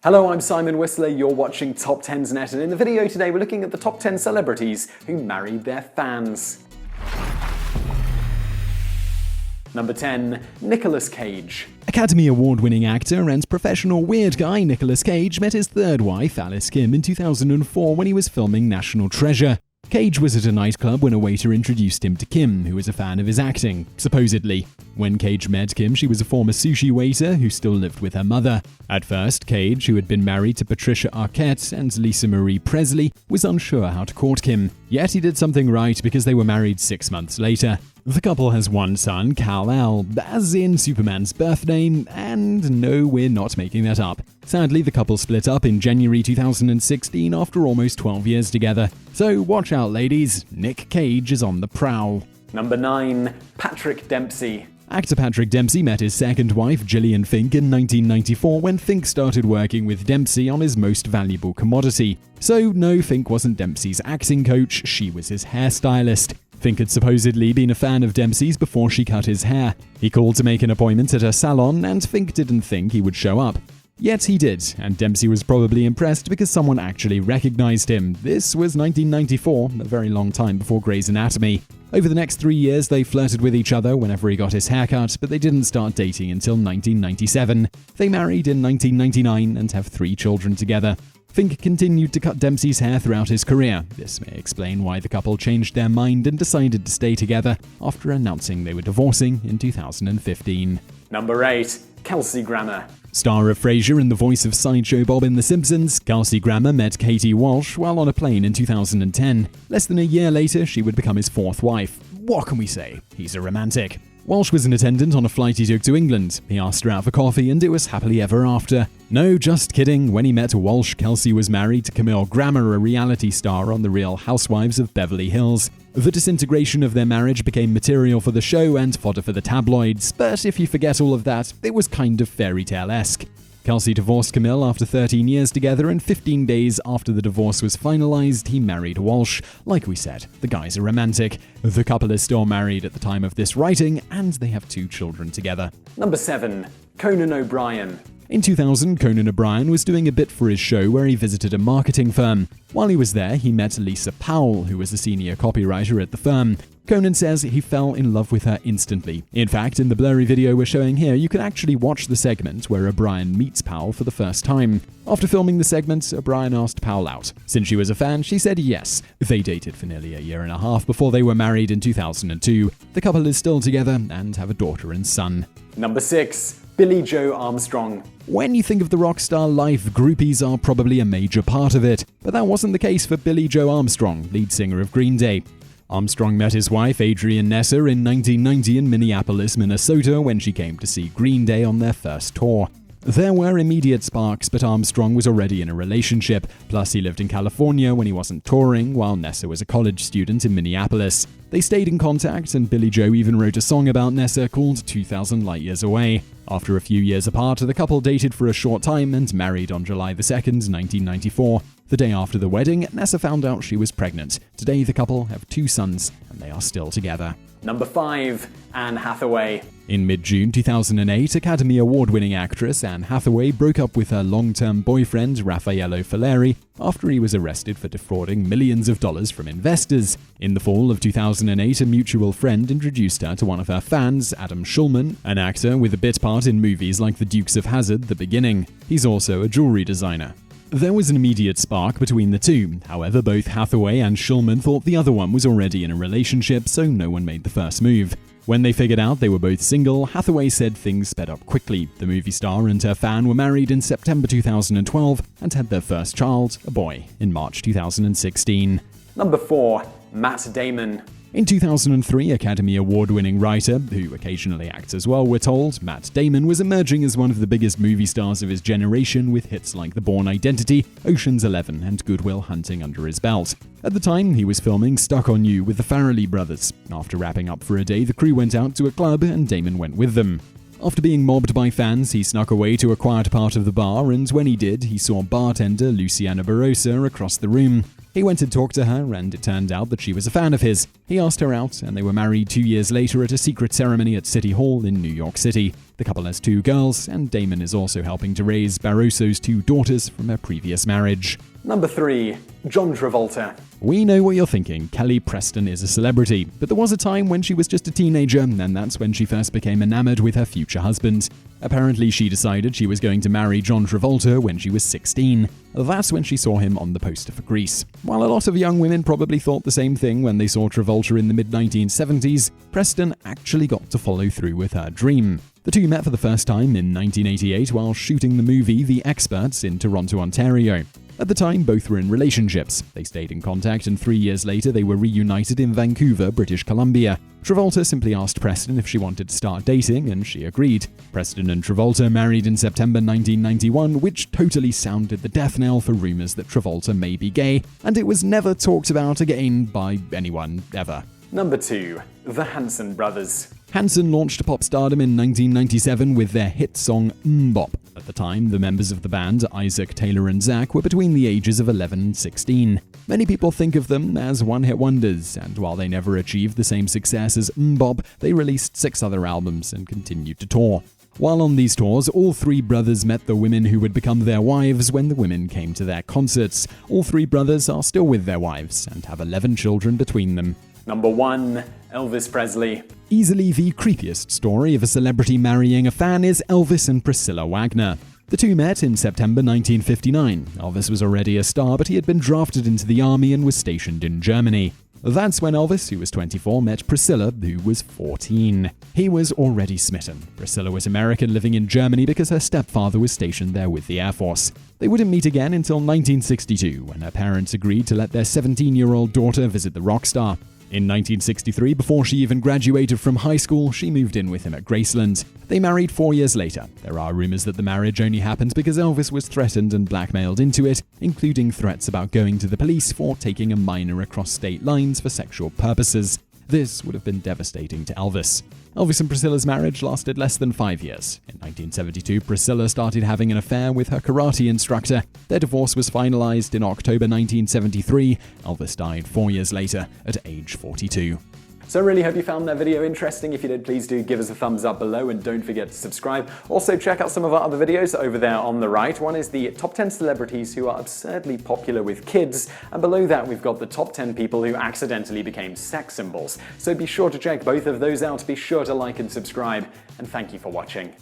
Hello, I'm Simon Whistler, you're watching TopTenzNet, and in the video today we're looking at the top 10 celebrities who married their fans. Number 10. Nicolas Cage. Academy Award-winning actor and professional weird guy Nicolas Cage met his third wife, Alice Kim, in 2004 when he was filming National Treasure. Cage was at a nightclub when a waiter introduced him to Kim, who was a fan of his acting, supposedly. When Cage met Kim, she was a former sushi waiter who still lived with her mother. At first, Cage, who had been married to Patricia Arquette and Lisa Marie Presley, was unsure how to court Kim. Yet he did something right because they were married 6 months later. The couple has one son, Kal-El, as in Superman's birth name, and no, we're not making that up. Sadly, the couple split up in January 2016 after almost 12 years together. So watch out, ladies, Nick Cage is on the prowl. Number 9. Patrick Dempsey. Actor Patrick Dempsey met his second wife, Gillian Fink, in 1994 when Fink started working with Dempsey on his most valuable commodity. So no, Fink wasn't Dempsey's acting coach, she was his hairstylist. Fink had supposedly been a fan of Dempsey's before she cut his hair. He called to make an appointment at her salon, and Fink didn't think he would show up. Yet he did, and Dempsey was probably impressed because someone actually recognized him. This was 1994, a very long time before Grey's Anatomy. Over the next 3 years, they flirted with each other whenever he got his haircut, but they didn't start dating until 1997. They married in 1999 and have 3 children together. Fink continued to cut Dempsey's hair throughout his career. This may explain why the couple changed their mind and decided to stay together after announcing they were divorcing in 2015. Number 8. Kelsey Grammer. Star of Frasier and the voice of Sideshow Bob in The Simpsons, Kelsey Grammer met Katie Walsh while on a plane in 2010. Less than a year later, she would become his 4th wife. What can we say? He's a romantic. Walsh was an attendant on a flight he took to England. He asked her out for coffee and it was happily ever after. No, just kidding. When he met Walsh, Kelsey was married to Camille Grammer, a reality star on The Real Housewives of Beverly Hills. The disintegration of their marriage became material for the show and fodder for the tabloids, but if you forget all of that, it was kind of fairy tale-esque. Kelsey divorced Camille after 13 years together, and 15 days after the divorce was finalized, he married Walsh. Like we said, the guy's a romantic. The couple is still married at the time of this writing, and they have 2 children together. Number 7. Conan O'Brien. In 2000, Conan O'Brien was doing a bit for his show where he visited a marketing firm. While he was there, he met Lisa Powell, who was a senior copywriter at the firm. Conan says he fell in love with her instantly. In fact, in the blurry video we're showing here, you can actually watch the segment where O'Brien meets Powell for the first time. After filming the segment, O'Brien asked Powell out. Since she was a fan, she said yes. They dated for nearly a year and a half before they were married in 2002. The couple is still together and have a daughter and son. Number 6. Billie Joe Armstrong. When you think of the rock star life, groupies are probably a major part of it. But that wasn't the case for Billie Joe Armstrong, lead singer of Green Day. Armstrong met his wife, Adrienne Nessa, in 1990 in Minneapolis, Minnesota, when she came to see Green Day on their first tour. There were immediate sparks, but Armstrong was already in a relationship. Plus, he lived in California when he wasn't touring, while Nessa was a college student in Minneapolis. They stayed in contact, and Billie Joe even wrote a song about Nessa called 2,000 Light Years Away. After a few years apart, the couple dated for a short time and married on July 2nd, 1994. The day after the wedding, Nessa found out she was pregnant. Today, the couple have 2 sons, and they are still together. Number 5. Anne Hathaway. In mid-June 2008, Academy Award-winning actress Anne Hathaway broke up with her long-term boyfriend, Raffaello Falleri, after he was arrested for defrauding millions of dollars from investors. In the fall of 2008, a mutual friend introduced her to one of her fans, Adam Schulman, an actor with a bit part in movies like The Dukes of Hazzard: The Beginning. He's also a jewelry designer. There was an immediate spark between the two. However, both Hathaway and Schulman thought the other one was already in a relationship, so no one made the first move. When they figured out they were both single, Hathaway said things sped up quickly. The movie star and her fan were married in September 2012 and had their first child, a boy, in March 2016. Number 4. Matt Damon. In 2003, Academy Award-winning writer, who occasionally acts as well, we're told, Matt Damon was emerging as one of the biggest movie stars of his generation with hits like The Bourne Identity, Ocean's 11, and Good Will Hunting under his belt. At the time, he was filming Stuck on You with the Farrelly brothers. After wrapping up for a day, the crew went out to a club and Damon went with them. After being mobbed by fans, he snuck away to a quiet part of the bar, and when he did, he saw bartender Luciana Barossa across the room. He went to talk to her, and it turned out that she was a fan of his. He asked her out, and they were married 2 years later at a secret ceremony at City Hall in New York City. The couple has 2 girls, and Damon is also helping to raise Barroso's 2 daughters from her previous marriage. Number 3. John Travolta. We know what you're thinking. Kelly Preston is a celebrity, but there was a time when she was just a teenager, and that's when she first became enamored with her future husband. Apparently, she decided she was going to marry John Travolta when she was 16. That's when she saw him on the poster for Grease. While a lot of young women probably thought the same thing when they saw Travolta in the mid-1970s, Preston actually got to follow through with her dream. The two met for the first time in 1988 while shooting the movie The Experts in Toronto, Ontario. At the time, both were in relationships. They stayed in contact, and 3 years later they were reunited in Vancouver, British Columbia. Travolta simply asked Preston if she wanted to start dating, and she agreed. Preston and Travolta married in September 1991, which totally sounded the death knell for rumors that Travolta may be gay, and it was never talked about again by anyone, ever. Number 2. The Hanson Brothers. Hanson launched to pop stardom in 1997 with their hit song Mbop. At the time, the members of the band, Isaac, Taylor and Zach, were between the ages of 11 and 16. Many people think of them as one-hit wonders, and while they never achieved the same success as Mbop, they released 6 other albums and continued to tour. While on these tours, all 3 brothers met the women who would become their wives when the women came to their concerts. All 3 brothers are still with their wives and have 11 children between them. Number 1. Elvis Presley. Easily the creepiest story of a celebrity marrying a fan is Elvis and Priscilla Wagner. The two met in September 1959. Elvis was already a star, but he had been drafted into the army and was stationed in Germany. That's when Elvis, who was 24, met Priscilla, who was 14. He was already smitten. Priscilla was American, living in Germany because her stepfather was stationed there with the Air Force. They wouldn't meet again until 1962, when her parents agreed to let their 17-year-old daughter visit the rock star. In 1963, before she even graduated from high school, she moved in with him at Graceland. They married 4 years later. There are rumors that the marriage only happened because Elvis was threatened and blackmailed into it, including threats about going to the police for taking a minor across state lines for sexual purposes. This would have been devastating to Elvis. Elvis and Priscilla's marriage lasted less than 5 years. In 1972, Priscilla started having an affair with her karate instructor. Their divorce was finalized in October 1973. Elvis died 4 years later at age 42. So I really hope you found that video interesting. If you did, please do give us a thumbs up below and don't forget to subscribe. Also, check out some of our other videos over there on the right. One is the top 10 celebrities who are absurdly popular with kids, and below that we've got the top 10 people who accidentally became sex symbols. So be sure to check both of those out. Be sure to like and subscribe, and thank you for watching.